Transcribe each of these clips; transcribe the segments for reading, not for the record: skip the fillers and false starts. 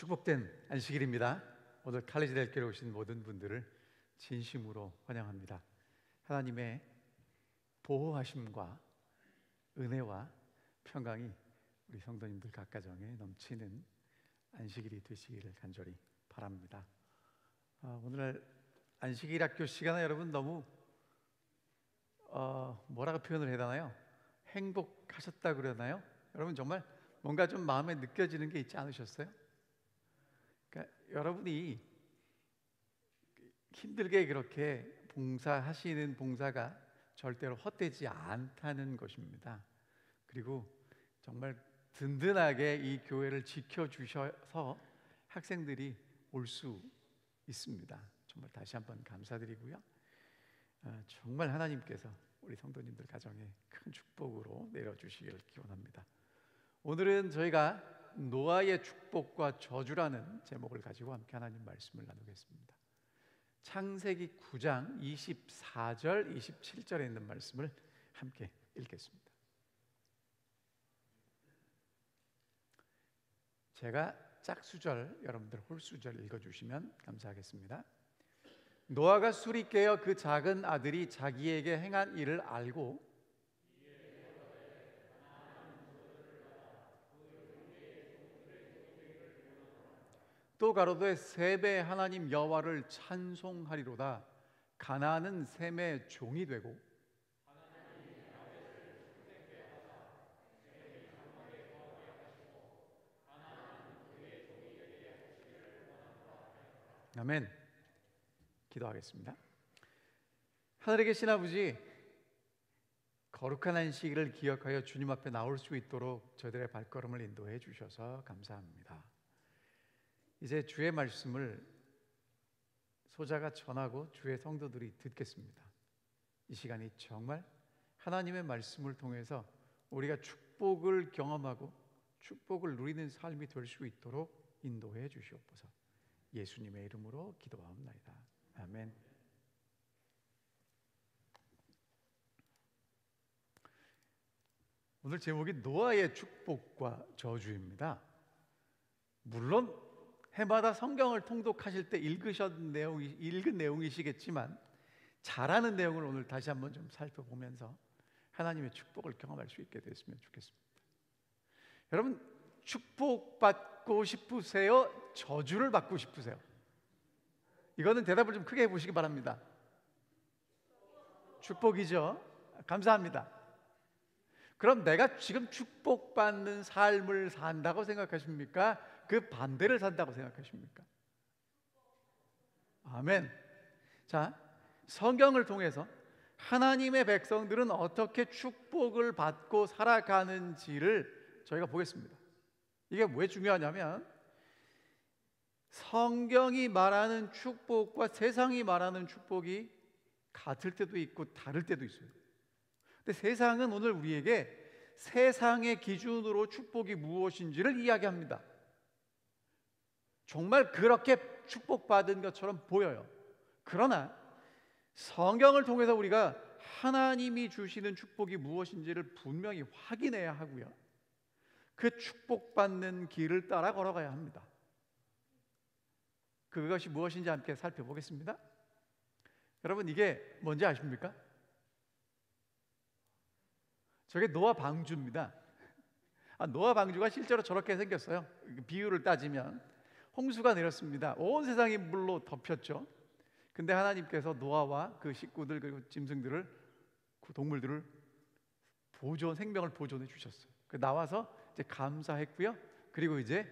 축복된 안식일입니다. 오늘 칼리지 대학교에 오신 모든 분들을 진심으로 환영합니다. 하나님의 보호하심과 은혜와 평강이 우리 성도님들 각 가정에 넘치는 안식일이 되시기를 간절히 바랍니다. 오늘 안식일 학교 시간에 여러분 너무 뭐라고 표현을 해야 되나요? 행복하셨다 그러나요? 여러분 정말 뭔가 좀 마음에 느껴지는 게 있지 않으셨어요? 그러니까 여러분이 힘들게 그렇게 봉사하시는 봉사가 절대로 헛되지 않다는 것입니다. 그리고 정말 든든하게 이 교회를 지켜주셔서 학생들이 올 수 있습니다. 정말 다시 한번 감사드리고요. 정말 하나님께서 우리 성도님들 가정에 큰 축복으로 내려주시기를 기원합니다. 오늘은 저희가 노아의 축복과 저주라는 제목을 가지고 함께 하나님 말씀을 나누겠습니다. 창세기 9장 24절 27절에 있는 말씀을 함께 읽겠습니다. 제가 짝수절, 여러분들 홀수절 읽어주시면 감사하겠습니다. 노아가 술이 깨어 그 작은 아들이 자기에게 행한 일을 알고 또 가로되 셈의 하나님 여호와를 찬송하리로다. 가나안은 셈의 종이 되고 아멘. 기도하겠습니다. 하늘에 계신 아버지, 거룩한 안식일을 기억하여 주님 앞에 나올 수 있도록 저희들의 발걸음을 인도해 주셔서 감사합니다. 이제 주의 말씀을 소자가 전하고 주의 성도들이 듣겠습니다. 이 시간이 정말 하나님의 말씀을 통해서 우리가 축복을 경험하고 축복을 누리는 삶이 될 수 있도록 인도해 주시옵소서. 예수님의 이름으로 기도하옵나이다. 아멘. 오늘 제목이 노아의 축복과 저주입니다. 물론 해마다 성경을 통독하실 때 읽은 내용이시겠지만 잘하는 내용을 오늘 다시 한번 좀 살펴보면서 하나님의 축복을 경험할 수 있게 됐으면 좋겠습니다. 여러분, 축복받고 싶으세요? 저주를 받고 싶으세요? 이거는 대답을 좀 크게 해보시기 바랍니다. 축복이죠. 감사합니다. 그럼 내가 지금 축복받는 삶을 산다고 생각하십니까? 그 반대를 산다고 생각하십니까? 아멘. 자, 성경을 통해서 하나님의 백성들은 어떻게 축복을 받고 살아가는지를 저희가 보겠습니다. 이게 왜 중요하냐면 성경이 말하는 축복과 세상이 말하는 축복이 같을 때도 있고 다를 때도 있어요. 근데 세상은 오늘 우리에게 세상의 기준으로 축복이 무엇인지를 이야기합니다. 정말 그렇게 축복받은 것처럼 보여요. 그러나 성경을 통해서 우리가 하나님이 주시는 축복이 무엇인지를 분명히 확인해야 하고요. 그 축복받는 길을 따라 걸어가야 합니다. 그것이 무엇인지 함께 살펴보겠습니다. 여러분, 이게 뭔지 아십니까? 저게 노아 방주입니다. 노아 방주가 실제로 저렇게 생겼어요. 비유를 따지면 홍수가 내렸습니다. 온 세상이 물로 덮였죠. 근데 하나님께서 노아와 그 식구들 그리고 짐승들을, 그 동물들을 생명을 보존해 주셨어요. 나와서 이제 감사했고요. 그리고 이제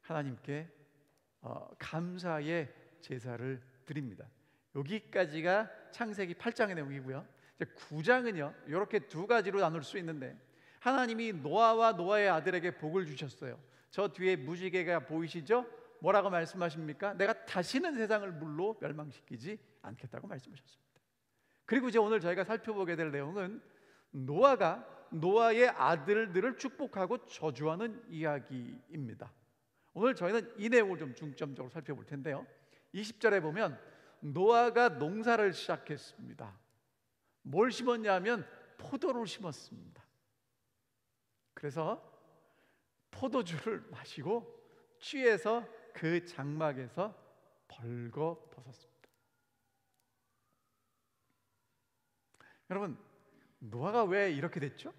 하나님께 감사의 제사를 드립니다. 여기까지가 창세기 8장의 내용이고요. 이제 9장은요 이렇게 두 가지로 나눌 수 있는데, 하나님이 노아와 노아의 아들에게 복을 주셨어요. 저 뒤에 무지개가 보이시죠? 뭐라고 말씀하십니까? 내가 다시는 세상을 물로 멸망시키지 않겠다고 말씀하셨습니다. 그리고 이제 오늘 저희가 살펴보게 될 내용은 노아가 노아의 아들들을 축복하고 저주하는 이야기입니다. 오늘 저희는 이 내용을 좀 중점적으로 살펴볼 텐데요. 20절에 보면 노아가 농사를 시작했습니다. 뭘 심었냐면 포도를 심었습니다. 그래서 포도주를 마시고 취해서 그 장막에서 벌거벗었습니다. 여러분, 노아가 왜 이렇게 됐죠?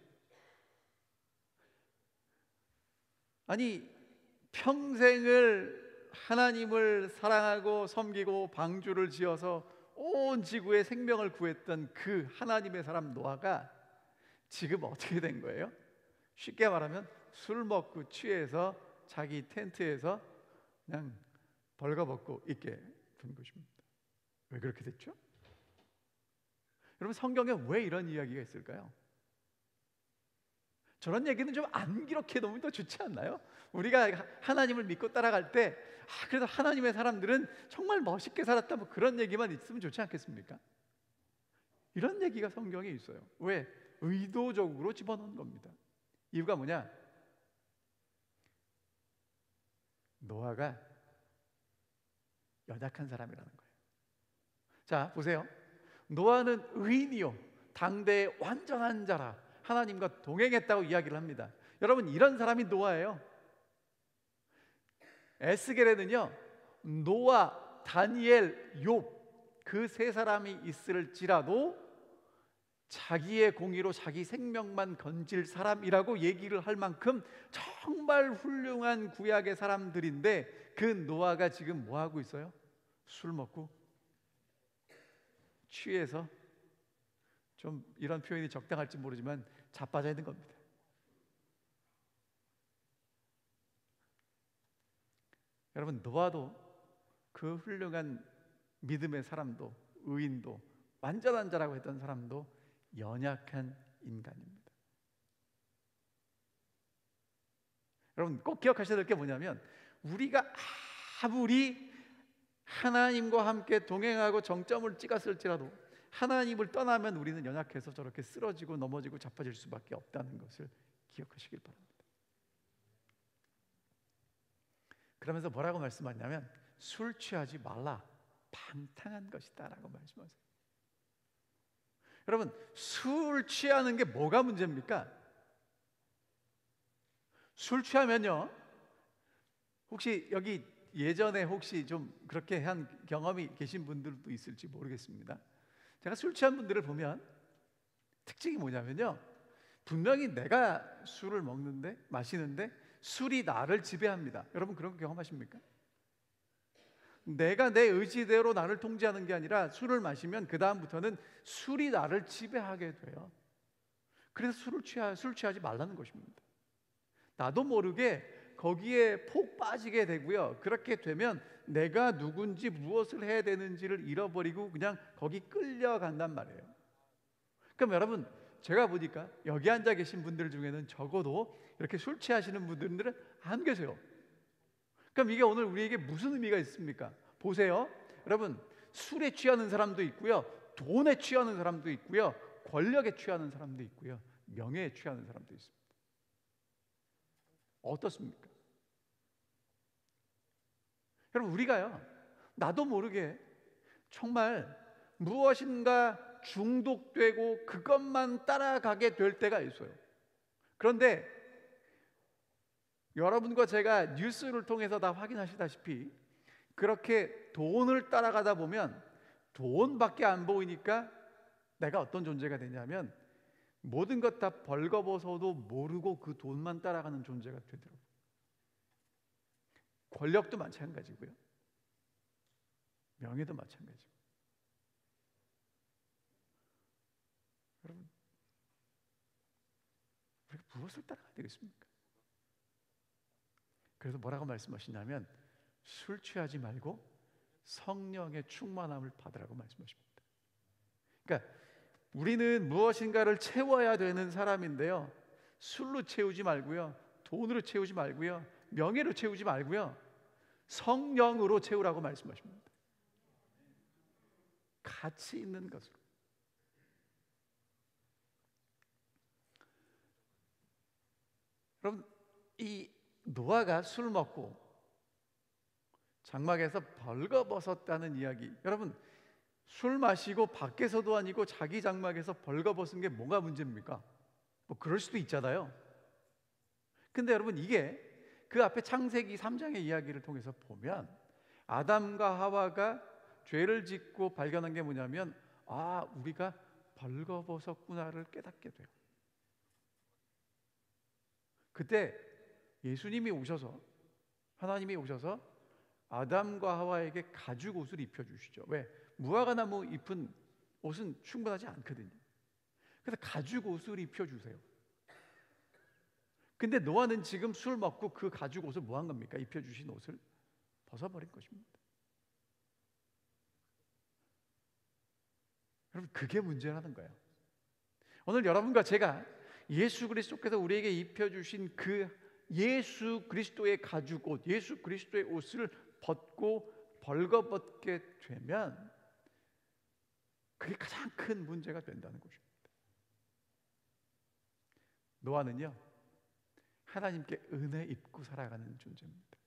아니, 평생을 하나님을 사랑하고 섬기고 방주를 지어서 온 지구의 생명을 구했던 그 하나님의 사람 노아가 지금 어떻게 된 거예요? 쉽게 말하면 술 먹고 취해서 자기 텐트에서 그냥 벌거벗고 있게 된 것입니다. 왜 그렇게 됐죠? 여러분, 성경에 왜 이런 이야기가 있을까요? 저런 얘기는 좀 안 기록해 놓으면 더 좋지 않나요? 우리가 하나님을 믿고 따라갈 때 그래도 하나님의 사람들은 정말 멋있게 살았다, 뭐 그런 얘기만 있으면 좋지 않겠습니까? 이런 얘기가 성경에 있어요. 왜? 의도적으로 집어넣은 겁니다. 이유가 뭐냐? 노아가 연약한 사람이라는 거예요. 자, 보세요. 노아는 의인이요 당대의 완전한 자라 하나님과 동행했다고 이야기를 합니다. 여러분, 이런 사람이 노아예요. 에스겔에는요, 노아, 다니엘, 욥 그 세 사람이 있을지라도 자기의 공의로 자기 생명만 건질 사람이라고 얘기를 할 만큼 정말 훌륭한 구약의 사람들인데, 그 노아가 지금 뭐 하고 있어요? 술 먹고 취해서, 좀 이런 표현이 적당할지 모르지만 자빠져 있는 겁니다. 여러분, 노아도 그 훌륭한 믿음의 사람도, 의인도, 완전한 자라고 했던 사람도 연약한 인간입니다. 여러분, 꼭 기억하셔야 될 게 뭐냐면, 우리가 아무리 하나님과 함께 동행하고 정점을 찍었을지라도 하나님을 떠나면 우리는 연약해서 저렇게 쓰러지고 넘어지고 자빠질 수밖에 없다는 것을 기억하시길 바랍니다. 그러면서 뭐라고 말씀하냐면, 술 취하지 말라, 방탕한 것이다 라고 말씀하세요. 여러분, 술 취하는 게 뭐가 문제입니까? 술 취하면요, 혹시 여기 예전에 혹시 좀 그렇게 한 경험이 계신 분들도 있을지 모르겠습니다. 제가 술 취한 분들을 보면 특징이 뭐냐면요, 분명히 내가 술을 마시는데 술이 나를 지배합니다. 여러분, 그런 거 경험하십니까? 내가 내 의지대로 나를 통제하는 게 아니라 술을 마시면 그 다음부터는 술이 나를 지배하게 돼요. 그래서 술 취하지 말라는 것입니다. 나도 모르게 거기에 폭 빠지게 되고요, 그렇게 되면 내가 누군지 무엇을 해야 되는지를 잃어버리고 그냥 거기 끌려간단 말이에요. 그럼 여러분, 제가 보니까 여기 앉아 계신 분들 중에는 적어도 이렇게 술 취하시는 분들은 안 계세요. 그럼 이게 오늘 우리에게 무슨 의미가 있습니까? 보세요. 여러분, 술에 취하는 사람도 있고요, 돈에 취하는 사람도 있고요, 권력에 취하는 사람도 있고요, 명예에 취하는 사람도 있습니다. 어떻습니까? 여러분, 우리가요, 나도 모르게 정말 무엇인가 중독되고 그것만 따라가게 될 때가 있어요. 그런데 여러분과 제가 뉴스를 통해서 다 확인하시다시피 그렇게 돈을 따라가다 보면 돈밖에 안 보이니까 내가 어떤 존재가 되냐면, 모든 것 다 벌거벗어도 모르고 그 돈만 따라가는 존재가 되더라고요. 권력도 마찬가지고요, 명예도 마찬가지고. 여러분, 우리가 무엇을 따라가야 되겠습니까? 그래서 뭐라고 말씀하시냐면, 술 취하지 말고 성령의 충만함을 받으라고 말씀하십니다. 그러니까 우리는 무엇인가를 채워야 되는 사람인데요, 술로 채우지 말고요, 돈으로 채우지 말고요, 명예로 채우지 말고요, 성령으로 채우라고 말씀하십니다. 가치 있는 것으로. 여러분, 이 노아가 술 먹고 장막에서 벌거벗었다는 이야기, 여러분, 술 마시고 밖에서도 아니고 자기 장막에서 벌거벗은 게 뭐가 문제입니까? 뭐 그럴 수도 있잖아요. 근데 여러분, 이게 그 앞에 창세기 3장의 이야기를 통해서 보면 아담과 하와가 죄를 짓고 발견한 게 뭐냐면 우리가 벌거벗었구나를 깨닫게 돼요. 그때 예수님이 오셔서, 하나님이 오셔서 아담과 하와에게 가죽 옷을 입혀주시죠. 왜? 무화과나무 잎은 옷은 충분하지 않거든요. 그래서 가죽 옷을 입혀주세요. 근데 노아는 지금 술 먹고 그 가죽 옷을 뭐 한 겁니까? 입혀주신 옷을 벗어버린 것입니다. 여러분, 그게 문제라는 거예요. 오늘 여러분과 제가 예수 그리스도께서 우리에게 입혀주신 그 예수 그리스도의 가죽 옷, 예수 그리스도의 옷을 벗고 벌거벗게 되면 그게 가장 큰 문제가 된다는 것입니다. 노아는요, 하나님께 은혜 입고 살아가는 존재입니다.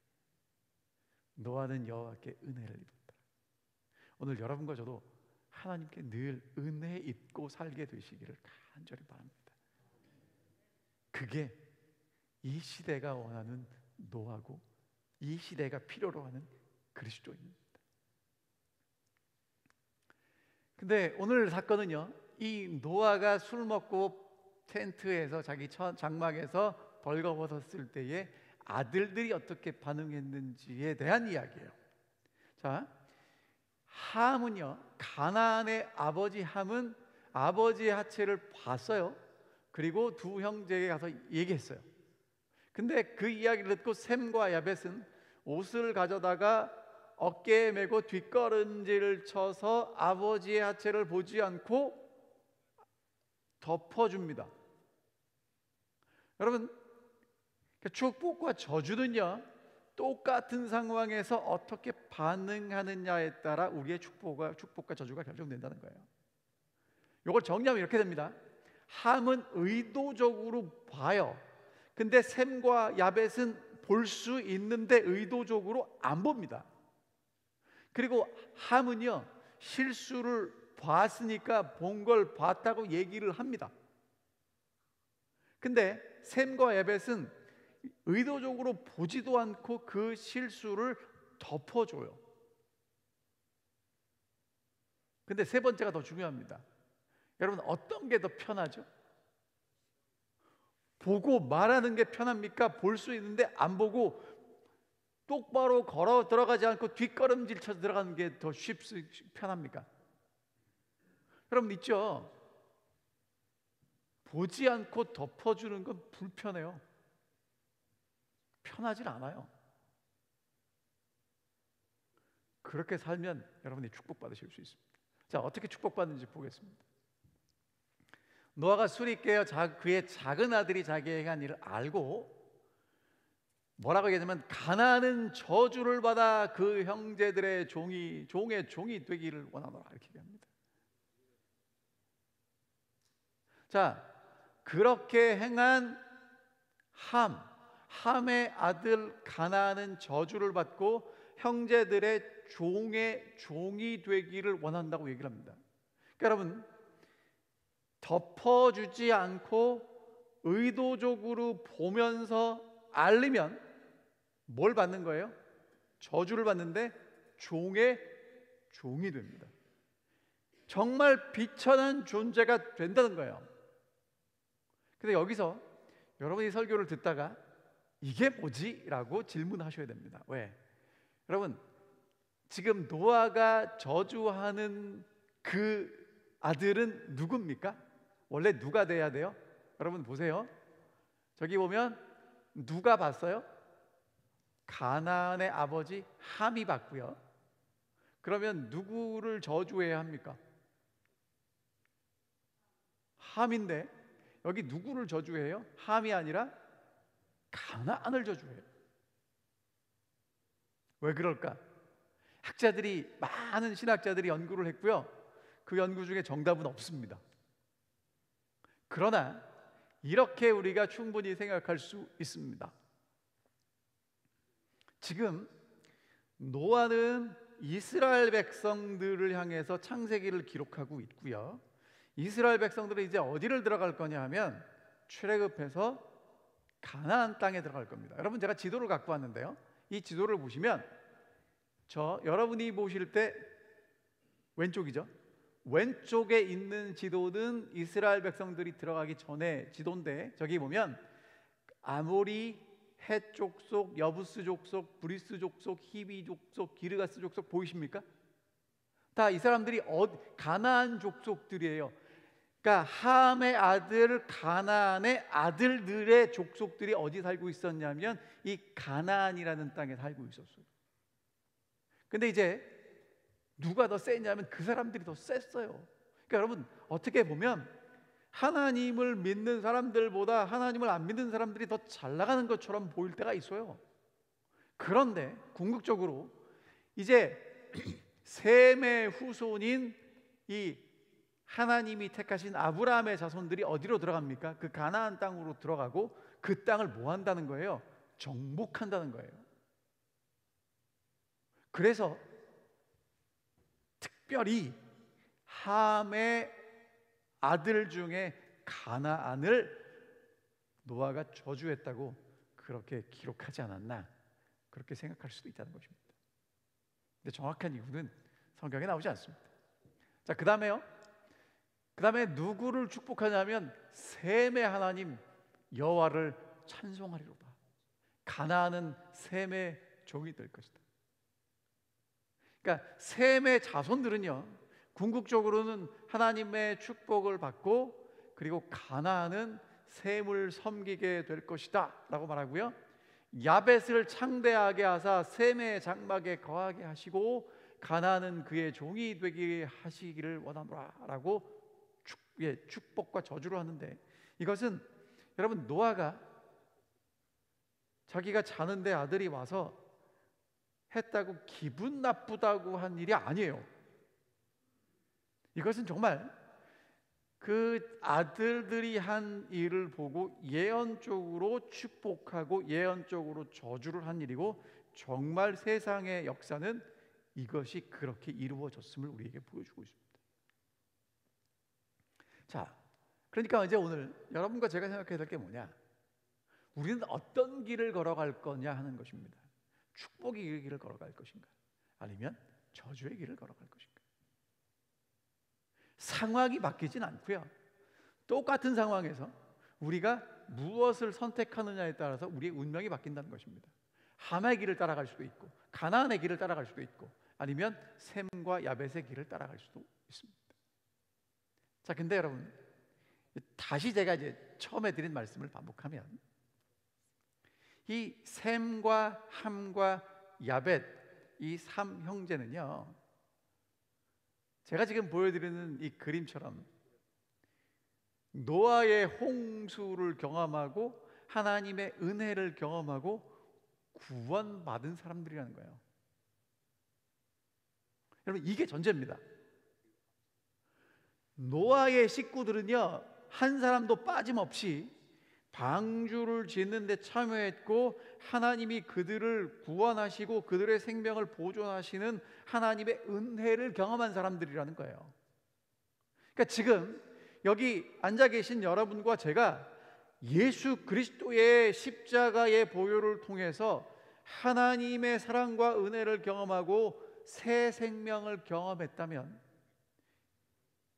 노아는 여호와께 은혜를 입었다. 오늘 여러분과 저도 하나님께 늘 은혜 입고 살게 되시기를 간절히 바랍니다. 그게 이 시대가 원하는 노아고 이 시대가 필요로 하는 그리스도입니다. 근데 오늘 사건은요, 이 노아가 술 먹고 텐트에서 자기 장막에서 벌거벗었을 때에 아들들이 어떻게 반응했는지에 대한 이야기예요. 자, 함은요, 가나안의 아버지 함은 아버지의 하체를 봤어요. 그리고 두 형제에게 가서 얘기했어요. 근데 그 이야기를 듣고 셈과 야벳은 옷을 가져다가 어깨에 메고 뒷걸음질을 쳐서 아버지의 하체를 보지 않고 덮어줍니다. 여러분, 축복과 저주는요, 똑같은 상황에서 어떻게 반응하느냐에 따라 우리의 축복과 저주가 결정된다는 거예요. 이걸 정리하면 이렇게 됩니다. 함은 의도적으로 봐요. 근데 셈과 야벳은 볼 수 있는데 의도적으로 안 봅니다. 그리고 함은요, 실수를 봤으니까 본 걸 봤다고 얘기를 합니다. 근데 셈과 야벳은 의도적으로 보지도 않고 그 실수를 덮어줘요. 근데 세 번째가 더 중요합니다. 여러분, 어떤 게 더 편하죠? 보고 말하는 게 편합니까? 볼 수 있는데 안 보고 똑바로 걸어 들어가지 않고 뒷걸음질 쳐서 들어가는 게 더 편합니까? 여러분, 있죠? 보지 않고 덮어주는 건 불편해요. 편하질 않아요. 그렇게 살면 여러분이 축복받으실 수 있습니다. 자, 어떻게 축복받는지 보겠습니다. 노아가 술이 깨어 그의 작은 아들이 자기에게 한 일을 알고 뭐라고 얘기하냐면, 가나안은 저주를 받아 그 형제들의 종의 종이 되기를 원하노라, 이렇게 얘기합니다. 자, 그렇게 행한 함의 아들 가나안은 저주를 받고 형제들의 종이 되기를 원한다고 얘기를 합니다. 그러니까 여러분, 덮어주지 않고 의도적으로 보면서 알리면 뭘 받는 거예요? 저주를 받는데 종이 됩니다. 정말 비천한 존재가 된다는 거예요. 근데 여기서 여러분이 설교를 듣다가 이게 뭐지? 라고 질문하셔야 됩니다. 왜? 여러분, 지금 노아가 저주하는 그 아들은 누굽니까? 원래 누가 돼야 돼요? 여러분 보세요. 저기 보면 누가 봤어요? 가나안의 아버지 함이 봤고요. 그러면 누구를 저주해야 합니까? 함인데 여기 누구를 저주해요? 함이 아니라 가나안을 저주해요. 왜 그럴까? 많은 신학자들이 연구를 했고요. 그 연구 중에 정답은 없습니다. 그러나 이렇게 우리가 충분히 생각할 수 있습니다. 지금 노아는 이스라엘 백성들을 향해서 창세기를 기록하고 있고요. 이스라엘 백성들은 이제 어디를 들어갈 거냐 하면 출애굽해서 가나안 땅에 들어갈 겁니다. 여러분, 제가 지도를 갖고 왔는데요, 이 지도를 보시면 여러분이 보실 때 왼쪽이죠. 왼쪽에 있는 지도는 이스라엘 백성들이 들어가기 전에 지도인데, 저기 보면 아모리, 헷 족속, 여부스 족속, 브리스 족속, 히비 족속, 기르가스 족속 보이십니까? 다 이 사람들이 가나안 족속들이에요. 그러니까 함의 아들 가나안의 아들들의 족속들이 어디 살고 있었냐면 이 가나안이라는 땅에 살고 있었어요. 근데 이제 누가 더 세냐면 그 사람들이 더 셌어요. 그러니까 여러분, 어떻게 보면 하나님을 믿는 사람들보다 하나님을 안 믿는 사람들이 더 잘 나가는 것처럼 보일 때가 있어요. 그런데 궁극적으로 이제 셈의 후손인 이 하나님이 택하신 아브라함의 자손들이 어디로 들어갑니까? 그 가나안 땅으로 들어가고 그 땅을 뭐 한다는 거예요? 정복한다는 거예요. 그래서 특별히 함의 아들 중에 가나안을 노아가 저주했다고 그렇게 기록하지 않았나, 그렇게 생각할 수도 있다는 것입니다. 근데 정확한 이유는 성경에 나오지 않습니다. 자, 그 다음에 누구를 축복하냐면 셈의 하나님 여호와를 찬송하리로다. 가나안은 셈의 종이 될 것이다. 그러니까 셈의 자손들은요, 궁극적으로는 하나님의 축복을 받고, 그리고 가나안은 셈을 섬기게 될 것이다 라고 말하고요, 야벳을 창대하게 하사 셈의 장막에 거하게 하시고 가나안은 그의 종이 되게 하시기를 원하노라 라고 축복과 저주를 하는데, 이것은 여러분, 노아가 자기가 자는데 아들이 와서 했다고 기분 나쁘다고 한 일이 아니에요. 이것은 정말 그 아들들이 한 일을 보고 예언적으로 축복하고 예언적으로 저주를 한 일이고, 정말 세상의 역사는 이것이 그렇게 이루어졌음을 우리에게 보여주고 있습니다. 자, 그러니까 이제 오늘 여러분과 제가 생각해야 될 게 뭐냐, 우리는 어떤 길을 걸어갈 거냐 하는 것입니다. 축복의 길을 걸어갈 것인가, 아니면 저주의 길을 걸어갈 것인가. 상황이 바뀌진 않고요, 똑같은 상황에서 우리가 무엇을 선택하느냐에 따라서 우리의 운명이 바뀐다는 것입니다. 함의 길을 따라갈 수도 있고 가나안의 길을 따라갈 수도 있고, 아니면 셈과 야벳의 길을 따라갈 수도 있습니다. 자, 근데 여러분, 다시 제가 이제 처음에 드린 말씀을 반복하면, 이 셈과 함과 야벳, 이 3형제는요, 제가 지금 보여드리는 이 그림처럼 노아의 홍수를 경험하고 하나님의 은혜를 경험하고 구원받은 사람들이라는 거예요. 여러분, 이게 전제입니다. 노아의 식구들은요, 한 사람도 빠짐없이 방주를 짓는 데 참여했고, 하나님이 그들을 구원하시고 그들의 생명을 보존하시는 하나님의 은혜를 경험한 사람들이라는 거예요. 그러니까 지금 여기 앉아 계신 여러분과 제가 예수 그리스도의 십자가의 보혈을 통해서 하나님의 사랑과 은혜를 경험하고 새 생명을 경험했다면,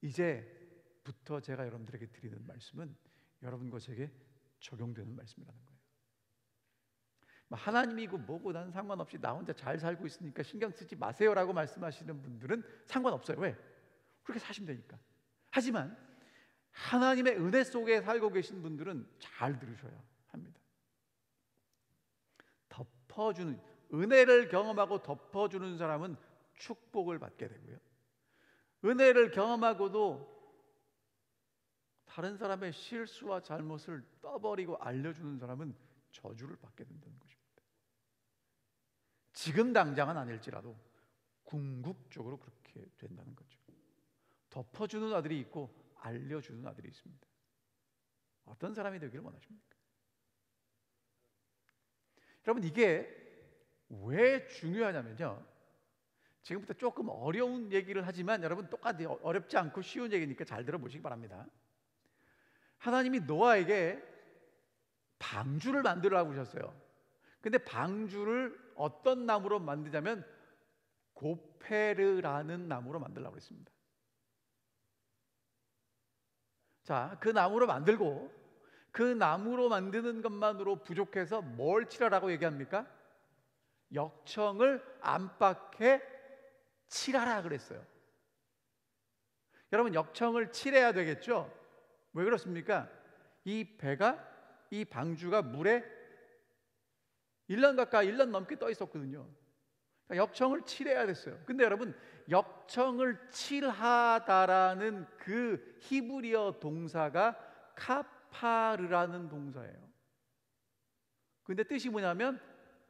이제부터 제가 여러분들에게 드리는 말씀은 여러분과 제게 적용되는 말씀이라는 거예요. 하나님이고 뭐고 난 상관없이 나 혼자 잘 살고 있으니까 신경 쓰지 마세요라고 말씀하시는 분들은 상관없어요. 왜? 그렇게 사시면 되니까. 하지만 하나님의 은혜 속에 살고 계신 분들은 잘 들으셔야 합니다. 덮어주는, 은혜를 경험하고 덮어주는 사람은 축복을 받게 되고요, 은혜를 경험하고도 다른 사람의 실수와 잘못을 떠버리고 알려주는 사람은 저주를 받게 된다는 것입니다. 지금 당장은 아닐지라도 궁극적으로 그렇게 된다는 거죠. 덮어주는 아들이 있고 알려주는 아들이 있습니다. 어떤 사람이 되기를 원하십니까? 여러분, 이게 왜 중요하냐면요, 지금부터 조금 어려운 얘기를 하지만 여러분 똑같이 어렵지 않고 쉬운 얘기니까 잘 들어보시기 바랍니다. 하나님이 노아에게 방주를 만들라고 하셨어요. 근데 방주를 어떤 나무로 만드냐면 고페르라는 나무로 만들라고 했습니다. 자, 그 나무로 만들고 그 나무로 만드는 것만으로 부족해서 뭘 칠하라고 얘기합니까? 역청을 안팎에 칠하라 그랬어요. 여러분, 역청을 칠해야 되겠죠? 왜 그렇습니까? 이 배가, 이 방주가 물에 1년 가까이 1년 넘게 떠 있었거든요. 그러니까 역청을 칠해야 됐어요. 근데 여러분, 역청을 칠하다라는 그 히브리어 동사가 카파르라는 동사예요. 근데 뜻이 뭐냐면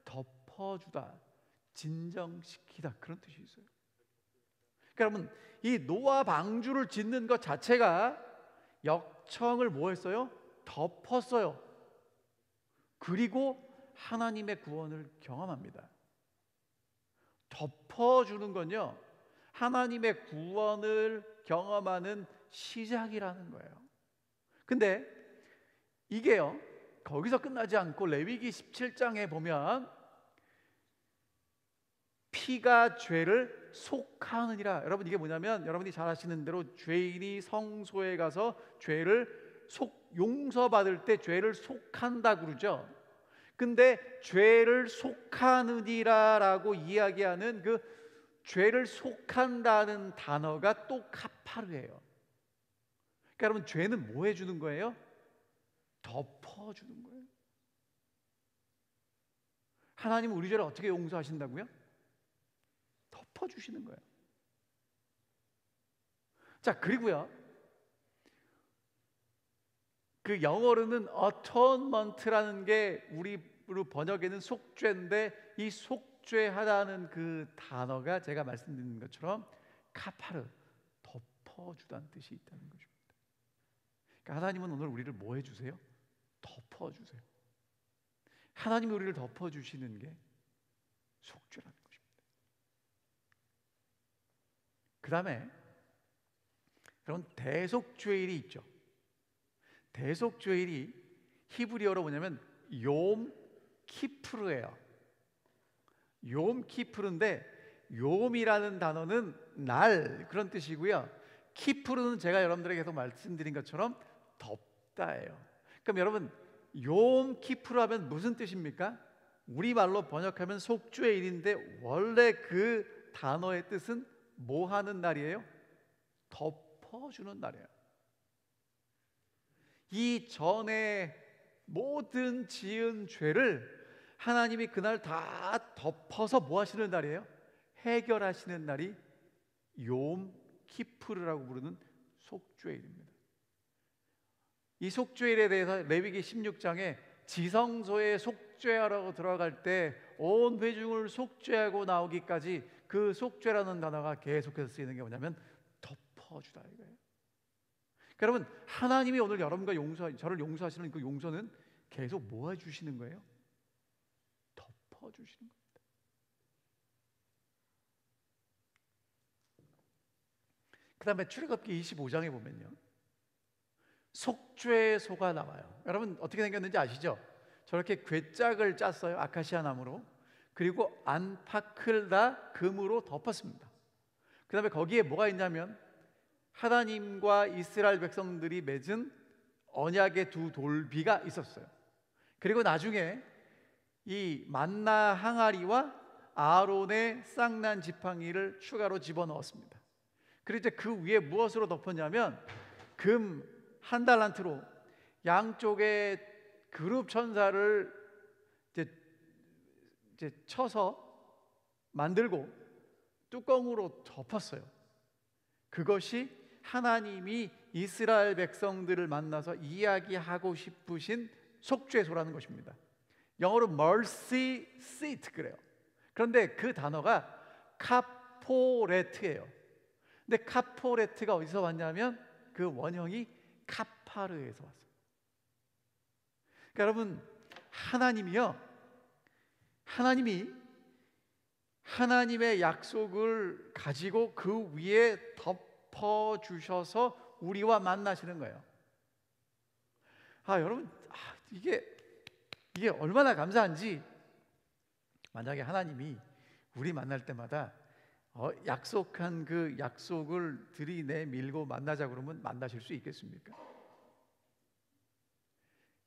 덮어주다, 진정시키다, 그런 뜻이 있어요. 그러니까 여러분, 이 노아 방주를 짓는 것 자체가 역청을 뭐 했어요? 덮었어요. 그리고 하나님의 구원을 경험합니다. 덮어주는 건요, 하나님의 구원을 경험하는 시작이라는 거예요. 근데 이게요, 거기서 끝나지 않고 레위기 17장에 보면 피가 죄를 속하느니라. 여러분, 이게 뭐냐면 여러분이 잘 아시는 대로 죄인이 성소에 가서 죄를 용서받을 때 죄를 속한다 그러죠. 근데 죄를 속하느니라라고 이야기하는 그 죄를 속한다는 단어가 또 카파르예요. 그러니까 여러분, 죄는 뭐 해주는 거예요? 덮어주는 거예요. 하나님은 우리 죄를 어떻게 용서하신다고요? 덮어주시는 거예요. 자, 그리고요, 그 영어로는 atonement라는 게 우리로 번역에는 속죄인데, 이 속죄하다는 그 단어가 제가 말씀드린 것처럼 카파르, 덮어주다는 뜻이 있다는 것입니다. 그러니까 하나님은 오늘 우리를 뭐 해주세요? 덮어주세요. 하나님이 우리를 덮어주시는 게 속죄라는 것입니다. 그 다음에 여러분, 대속죄일이 있죠. 대속죄일이 히브리어로 뭐냐면 욤 키프르예요. 욤 키프르인데, 욤이라는 단어는 날, 그런 뜻이고요. 키프르는 제가 여러분들에게 계속 말씀드린 것처럼 덮다예요. 그럼 여러분, 욤 키프르 하면 무슨 뜻입니까? 우리말로 번역하면 속죄일인데 원래 그 단어의 뜻은 뭐 하는 날이에요? 덮어주는 날이에요. 이 전에 모든 지은 죄를 하나님이 그날 다 덮어서 뭐 하시는 날이에요? 해결하시는 날이 욤 키프르라고 부르는 속죄일입니다. 이 속죄일에 대해서 레위기 16장에 지성소에 속죄하라고 들어갈 때 온 회중을 속죄하고 나오기까지 그 속죄라는 단어가 계속해서 쓰이는 게 뭐냐면 덮어주다 이거예요. 그러니까 여러분, 하나님이 오늘 여러분과 저를 용서하시는 그 용서는 계속 뭐 해주시는 거예요? 덮어주시는 겁니다. 그 다음에 출애굽기 25장에 보면요, 속죄소가 나와요. 여러분, 어떻게 생겼는지 아시죠? 저렇게 궤짝을 짰어요, 아카시아 나무로. 그리고 안팎을 다 금으로 덮었습니다. 그 다음에 거기에 뭐가 있냐면 하나님과 이스라엘 백성들이 맺은 언약의 두 돌비가 있었어요. 그리고 나중에 이 만나 항아리와 아론의 쌍난 지팡이를 추가로 집어넣었습니다. 그리고 이제 그 위에 무엇으로 덮었냐면 금 1달란트로 양쪽에 그룹 천사를 이제 쳐서 만들고 뚜껑으로 덮었어요. 그것이 하나님이 이스라엘 백성들을 만나서 이야기하고 싶으신 속죄소라는 것입니다. 영어로 mercy seat 그래요. 그런데 그 단어가 카포레트예요. 근데 카포레트가 어디서 왔냐면 그 원형이 카파르에서 왔어요. 그러니까 여러분, 하나님이 하나님의 약속을 가지고 그 위에 덮어주셔서 우리와 만나시는 거예요. 여러분, 이게 이게 얼마나 감사한지, 만약에 하나님이 우리 만날 때마다 약속한 그 약속을 들이내밀고 만나자 그러면 만나실 수 있겠습니까?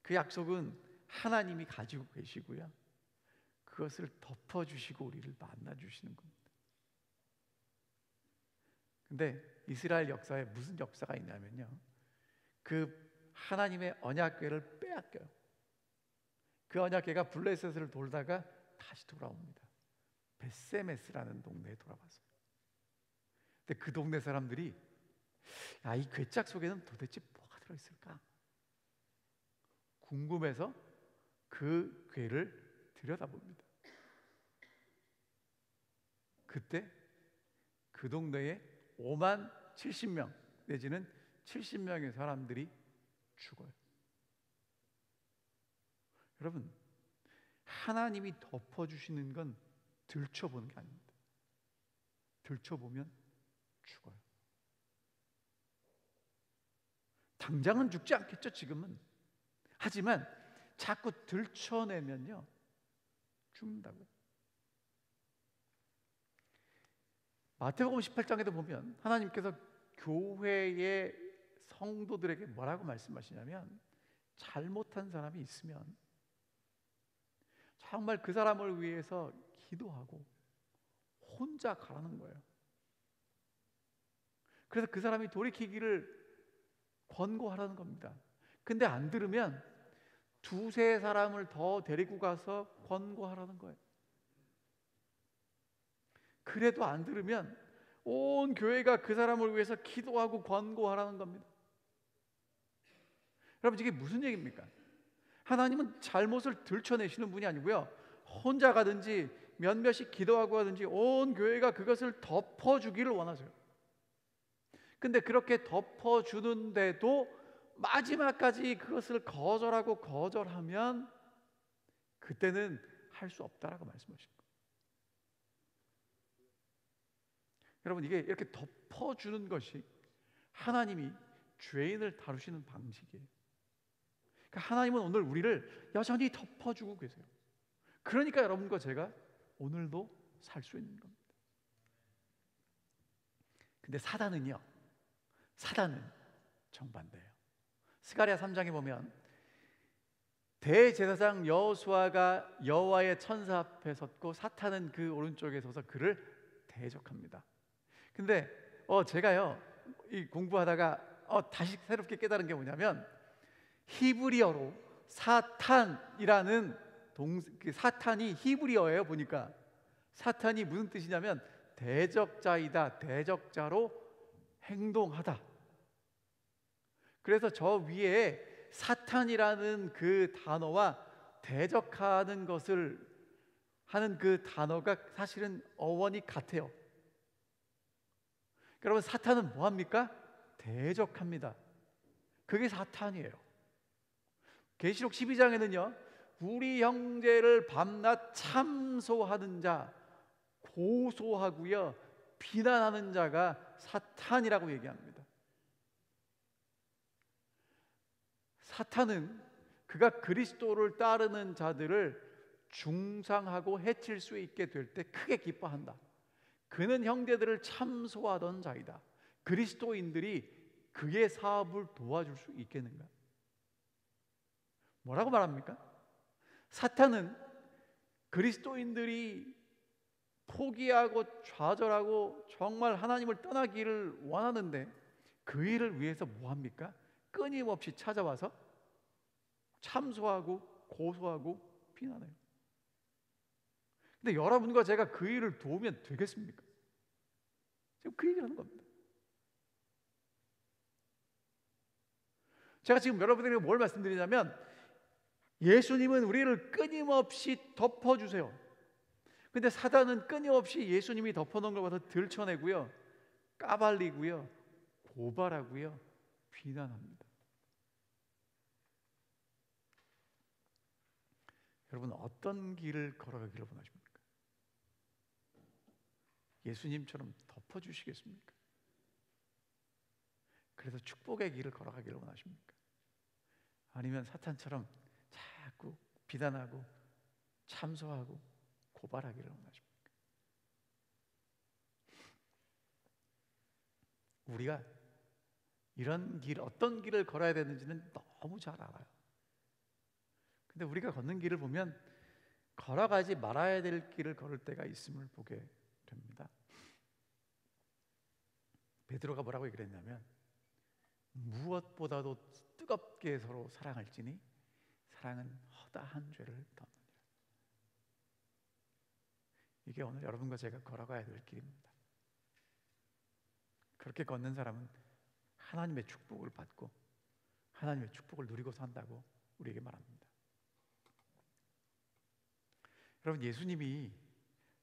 그 약속은 하나님이 가지고 계시고요, 그것을 덮어주시고 우리를 만나주시는 겁니다. 근데 이스라엘 역사에 무슨 역사가 있냐면요, 그 하나님의 언약궤를 빼앗겨요. 그 언약궤가 블레셋을 돌다가 다시 돌아옵니다. 베세메스라는 동네에 돌아왔어요. 근데 그 동네 사람들이 이 궤짝 속에는 도대체 뭐가 들어있을까 궁금해서 그 궤를 들여다봅니다. 그때 그 동네에 5만 70명 내지는 70명의 사람들이 죽어요. 여러분, 하나님이 덮어주시는 건 들춰보는 게 아닙니다. 들춰보면 죽어요. 당장은 죽지 않겠죠, 지금은. 하지만 자꾸 들춰내면요, 죽는다고요. 마태복음 18장에도 보면 하나님께서 교회의 성도들에게 뭐라고 말씀하시냐면, 잘못한 사람이 있으면 정말 그 사람을 위해서 기도하고 혼자 가라는 거예요. 그래서 그 사람이 돌이키기를 권고하라는 겁니다. 근데 안 들으면 두세 사람을 더 데리고 가서 권고하라는 거예요. 그래도 안 들으면 온 교회가 그 사람을 위해서 기도하고 권고하라는 겁니다. 여러분, 이게 무슨 얘기입니까? 하나님은 잘못을 들춰내시는 분이 아니고요, 혼자 가든지 몇몇이 기도하고 하든지 온 교회가 그것을 덮어주기를 원하세요. 근데 그렇게 덮어주는데도 마지막까지 그것을 거절하면 그때는 할 수 없다라고 말씀하신 거예요. 여러분, 이게 이렇게 덮어주는 것이 하나님이 죄인을 다루시는 방식이에요. 그러니까 하나님은 오늘 우리를 여전히 덮어주고 계세요. 그러니까 여러분과 제가 오늘도 살 수 있는 겁니다. 근데 사단은 정반대예요. 스가랴 3장에 보면 대제사장 여호수아가 여호와의 천사 앞에 섰고 사탄은 그 오른쪽에 서서 그를 대적합니다. 근데 제가요, 이 공부하다가 다시 새롭게 깨달은 게 뭐냐면, 히브리어로 사탄이라는 사탄이 히브리어예요. 보니까 사탄이 무슨 뜻이냐면 대적자이다, 대적자로 행동하다. 그래서 저 위에 사탄이라는 그 단어와 대적하는 것을 하는 그 단어가 사실은 어원이 같아요. 여러분, 사탄은 뭐합니까? 대적합니다. 그게 사탄이에요. 계시록 12장에는요 우리 형제를 밤낮 참소하는 자, 고소하고요 비난하는 자가 사탄이라고 얘기합니다. 사탄은 그가 그리스도를 따르는 자들을 중상하고 해칠 수 있게 될 때 크게 기뻐한다. 그는 형제들을 참소하던 자이다. 그리스도인들이 그의 사업을 도와줄 수 있겠는가? 뭐라고 말합니까? 사탄은 그리스도인들이 포기하고 좌절하고 정말 하나님을 떠나기를 원하는데 그 일을 위해서 뭐합니까? 끊임없이 찾아와서 참소하고 고소하고 비난해요. 근데 여러분과 제가 그 일을 도우면 되겠습니까? 지금 그 얘기를 하는 겁니다. 제가 지금 여러분들에게 뭘 말씀드리냐면, 예수님은 우리를 끊임없이 덮어주세요. 근데 사단은 끊임없이 예수님이 덮어놓은 걸 봐서 들춰내고요, 까발리고요, 고발하고요, 비난합니다. 여러분, 어떤 길을 걸어가기를 원하십니까? 예수님처럼 덮어주시겠습니까? 그래서 축복의 길을 걸어가기를 원하십니까? 아니면 사탄처럼 자꾸 비난하고 참소하고 고발하기를 원하십니까? 우리가 이런 길, 어떤 길을 걸어야 되는지는 너무 잘 알아요. 근데 우리가 걷는 길을 보면 걸어가지 말아야 될 길을 걸을 때가 있음을 보게 됩니다. 베드로가 뭐라고 얘기를 했냐면, 무엇보다도 뜨겁게 서로 사랑할지니 사랑은 허다한 죄를 덮느니라. 이게 오늘 여러분과 제가 걸어가야 될 길입니다. 그렇게 걷는 사람은 하나님의 축복을 받고 하나님의 축복을 누리고 산다고 우리에게 말합니다. 여러분, 예수님이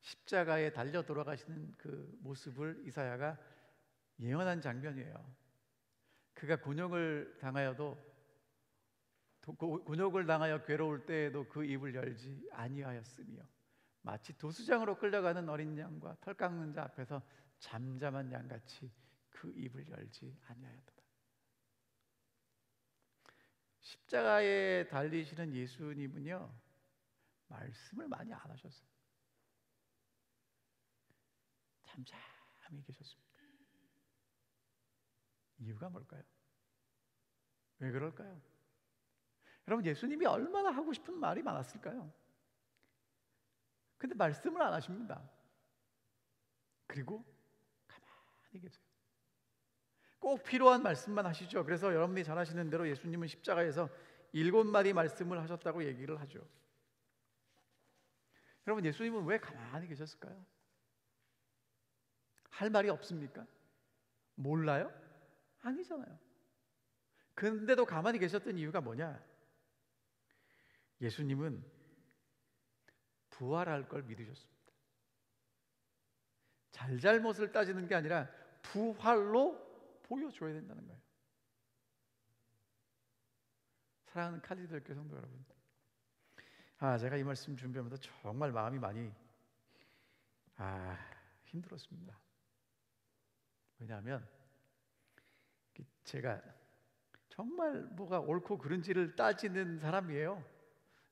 십자가에 달려 돌아가시는 그 모습을 이사야가 예언한 장면이에요. 그가 곤욕을 당하여 괴로울 때에도 그 입을 열지 아니하였으며 마치 도수장으로 끌려가는 어린 양과 털 깎는 자 앞에서 잠잠한 양같이 그 입을 열지 아니하였도다. 십자가에 달리시는 예수님은요, 말씀을 많이 안 하셨어요. 잠잠히 계셨습니다. 이유가 뭘까요? 왜 그럴까요? 여러분, 예수님이 얼마나 하고 싶은 말이 많았을까요? 근데 말씀을 안 하십니다. 그리고 가만히 계세요. 꼭 필요한 말씀만 하시죠. 그래서 여러분이 잘 아시는 대로 예수님은 십자가에서 7마디 말씀을 하셨다고 얘기를 하죠. 여러분, 예수님은 왜 가만히 계셨을까요? 할 말이 없습니까? 몰라요? 아니잖아요. 근데도 가만히 계셨던 이유가 뭐냐? 예수님은 부활할 걸 믿으셨습니다. 잘잘못을 따지는 게 아니라 부활로 보여줘야 된다는 거예요. 사랑하는 카디들 교회 성도 여러분, 제가 이 말씀 준비하면서 정말 마음이 많이 힘들었습니다. 왜냐하면 제가 정말 뭐가 옳고 그른지를 따지는 사람이에요.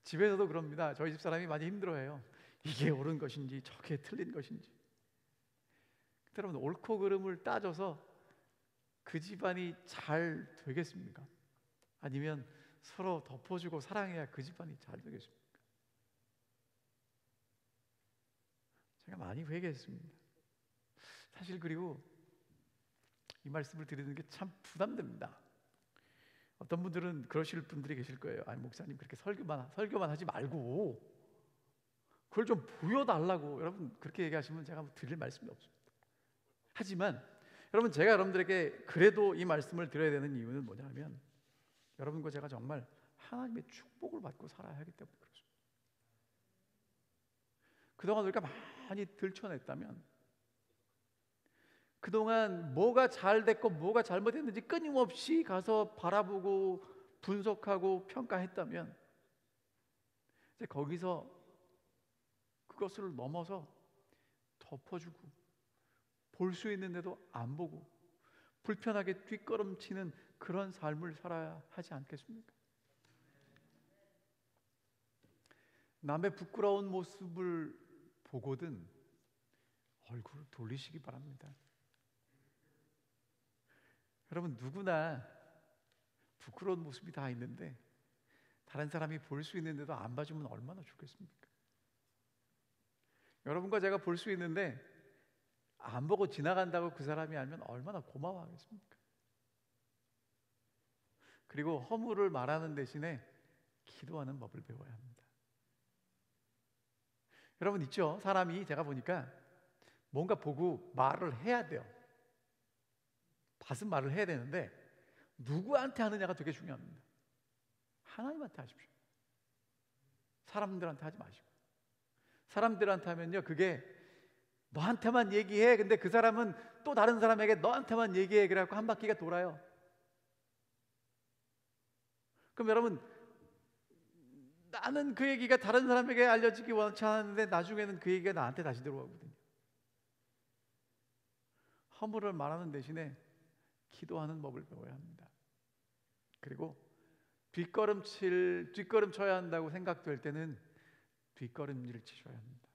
집에서도 그럽니다. 저희 집 사람이 많이 힘들어해요. 이게 옳은 것인지 저게 틀린 것인지. 여러분, 옳고 그름을 따져서 그 집안이 잘 되겠습니까? 아니면 서로 덮어주고 사랑해야 그 집안이 잘 되겠습니까? 제가 많이 회개했습니다. 사실 그리고 이 말씀을 드리는 게 참 부담됩니다. 어떤 분들은 그러실 분들이 계실 거예요. 아니, 목사님 그렇게 설교만 하지 말고 그걸 좀 보여달라고. 여러분, 그렇게 얘기하시면 제가 드릴 말씀이 없습니다. 하지만 여러분, 제가 여러분들에게 그래도 이 말씀을 드려야 되는 이유는 뭐냐면, 여러분과 제가 정말 하나님의 축복을 받고 살아야 하기 때문에 그렇습니다. 그동안 우리가 많이 들춰냈다면, 그동안 뭐가 잘 됐고 뭐가 잘못됐는지 끊임없이 가서 바라보고 분석하고 평가했다면, 이제 거기서 그것을 넘어서 덮어주고 볼 수 있는데도 안 보고 불편하게 뒷걸음치는 그런 삶을 살아야 하지 않겠습니까? 남의 부끄러운 모습을 보거든 얼굴을 돌리시기 바랍니다. 여러분, 누구나 부끄러운 모습이 다 있는데 다른 사람이 볼 수 있는데도 안 봐주면 얼마나 좋겠습니까? 여러분과 제가 볼 수 있는데 안 보고 지나간다고 그 사람이 알면 얼마나 고마워하겠습니까? 그리고 허물을 말하는 대신에 기도하는 법을 배워야 합니다. 여러분, 있죠? 사람이 제가 보니까 뭔가 보고 말을 해야 돼요. 받은 말을 해야 되는데 누구한테 하느냐가 되게 중요합니다. 하나님한테 하십시오. 사람들한테 하지 마시고. 사람들한테 하면요, 그게 너한테만 얘기해. 근데 그 사람은 또 다른 사람에게 너한테만 얘기해. 그래갖고 한 바퀴가 돌아요. 그럼 여러분, 나는 그 얘기가 다른 사람에게 알려지기 원치 않았는데 나중에는 그 얘기가 나한테 다시 들어오거든요. 허물을 말하는 대신에 기도하는 법을 배워야 합니다. 그리고 뒷걸음 쳐야 한다고 생각될 때는 뒷걸음질을 치셔야 합니다.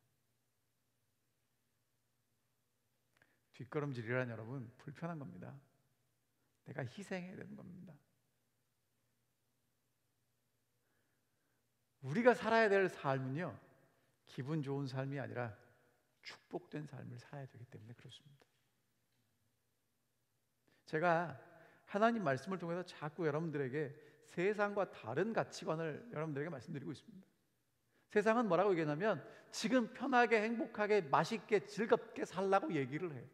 뒷걸음질이란 여러분 불편한 겁니다. 내가 희생해야 되는 겁니다. 우리가 살아야 될 삶은요, 기분 좋은 삶이 아니라 축복된 삶을 살아야 되기 때문에 그렇습니다. 제가 하나님 말씀을 통해서 자꾸 여러분들에게 세상과 다른 가치관을 여러분들에게 말씀드리고 있습니다. 세상은 뭐라고 얘기하냐면 지금 편하게 행복하게 맛있게 즐겁게 살라고 얘기를 해요.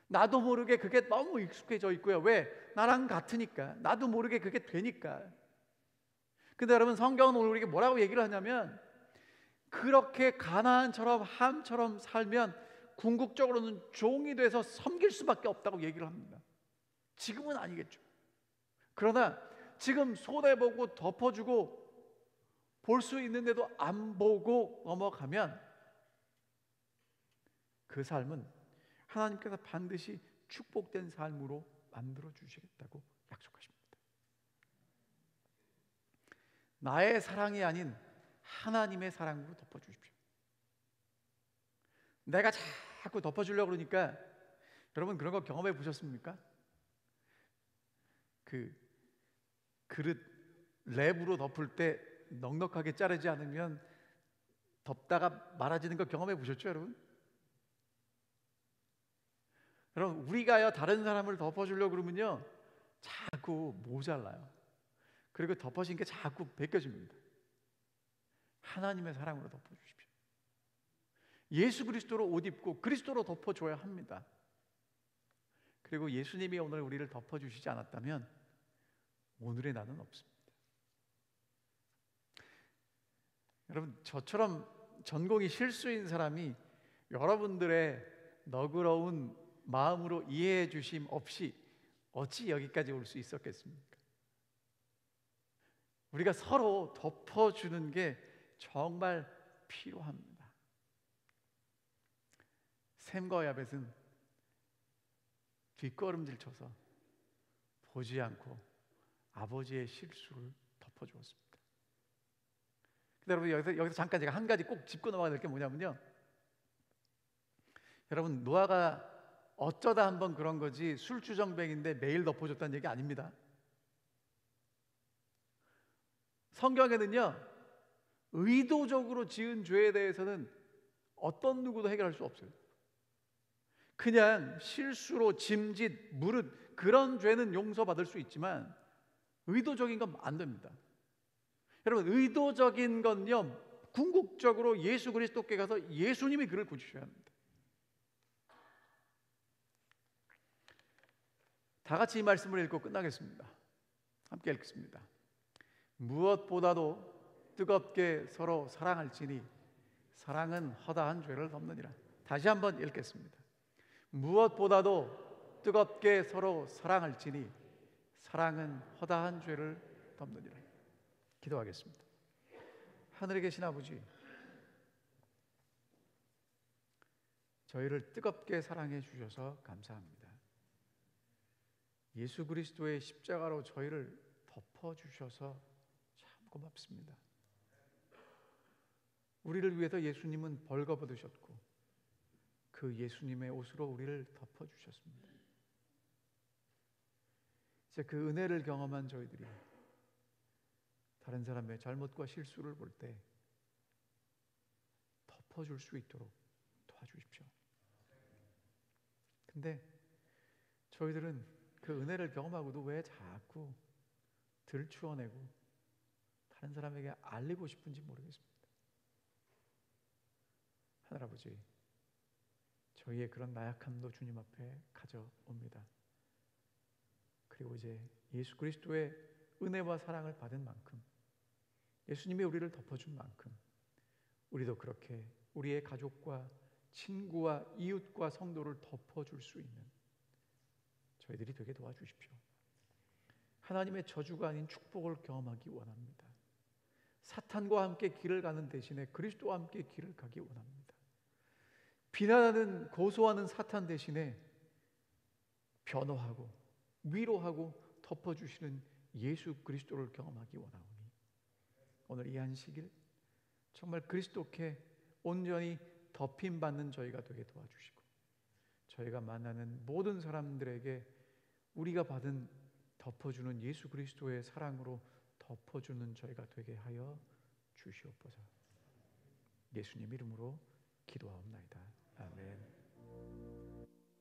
나도 모르게 그게 너무 익숙해져 있고요. 왜? 나랑 같으니까. 나도 모르게 그게 되니까. 근데 여러분, 성경은 오늘 우리에게 뭐라고 얘기를 하냐면 그렇게 가나안처럼 함처럼 살면 궁극적으로는 종이 돼서 섬길 수밖에 없다고 얘기를 합니다. 지금은 아니겠죠. 그러나 지금 손해보고 덮어주고 볼 수 있는데도 안 보고 넘어가면 그 삶은 하나님께서 반드시 축복된 삶으로 만들어 주시겠다고 약속하십니다. 나의 사랑이 아닌 하나님의 사랑으로 덮어주십시오. 내가 자꾸 덮어주려고 그러니까 여러분 그런 거 경험해 보셨습니까? 그 그릇 랩으로 덮을 때 넉넉하게 자르지 않으면 덮다가 말아지는 거 경험해 보셨죠, 여러분? 여러분, 우리가요 다른 사람을 덮어주려고 그러면요 자꾸 모자라요. 그리고 덮어진 게 자꾸 벗겨집니다. 하나님의 사랑으로 덮어주십시오. 예수 그리스도로 옷 입고 그리스도로 덮어줘야 합니다. 그리고 예수님이 오늘 우리를 덮어주시지 않았다면 오늘의 나는 없습니다. 여러분, 저처럼 전공이 실수인 사람이 여러분들의 너그러운 마음으로 이해해 주심 없이 어찌 여기까지 올 수 있었겠습니까? 우리가 서로 덮어주는 게 정말 필요합니다. 샘과 야벳은 뒷걸음질 쳐서 보지 않고 아버지의 실수를 덮어주었습니다. 근데 여러분 여기서 잠깐 제가 한 가지 꼭 짚고 넘어가야 될 게 뭐냐면요, 여러분 노아가 어쩌다 한번 그런 거지 술주정뱅인데 매일 덮어줬다는 얘기 아닙니다. 성경에는요 의도적으로 지은 죄에 대해서는 어떤 누구도 해결할 수 없어요. 그냥 실수로 짐짓, 무릇 그런 죄는 용서받을 수 있지만 의도적인 건 안 됩니다. 여러분, 의도적인 건요 궁극적으로 예수 그리스도께 가서 예수님이 그를 고치셔야 합니다. 다 같이 이 말씀을 읽고 끝나겠습니다. 함께 읽겠습니다. 무엇보다도 뜨겁게 서로 사랑할지니 사랑은 허다한 죄를 덮느니라. 다시 한번 읽겠습니다. 무엇보다도 뜨겁게 서로 사랑할지니 사랑은 허다한 죄를 덮느니라. 기도하겠습니다. 하늘에 계신 아버지, 저희를 뜨겁게 사랑해 주셔서 감사합니다. 예수 그리스도의 십자가로 저희를 덮어 주셔서 참 고맙습니다. 우리를 위해서 예수님은 벌거벗으셨고 그 예수님의 옷으로 우리를 덮어 주셨습니다. 이제 그 은혜를 경험한 저희들이 다른 사람의 잘못과 실수를 볼 때 덮어줄 수 있도록 도와주십시오. 근데 저희들은 그 은혜를 경험하고도 왜 자꾸 들추어내고 다른 사람에게 알리고 싶은지 모르겠습니다. 하늘아버지, 저희의 그런 나약함도 주님 앞에 가져옵니다. 그리고 이제 예수 그리스도의 은혜와 사랑을 받은 만큼, 예수님이 우리를 덮어준 만큼 우리도 그렇게 우리의 가족과 친구와 이웃과 성도를 덮어줄 수 있는 저희들이 되게 도와주십시오. 하나님의 저주가 아닌 축복을 경험하기 원합니다. 사탄과 함께 길을 가는 대신에 그리스도와 함께 길을 가기 원합니다. 비난하는 고소하는 사탄 대신에 변호하고 위로하고 덮어주시는 예수 그리스도를 경험하기 원하오니 오늘 이 안식일 정말 그리스도께 온전히 덮임받는 저희가 되게 도와주시고, 저희가 만나는 모든 사람들에게 우리가 받은 덮어주는 예수 그리스도의 사랑으로 덮어주는 저희가 되게 하여 주시옵소서. 예수님 이름으로 기도하옵나이다. 아멘.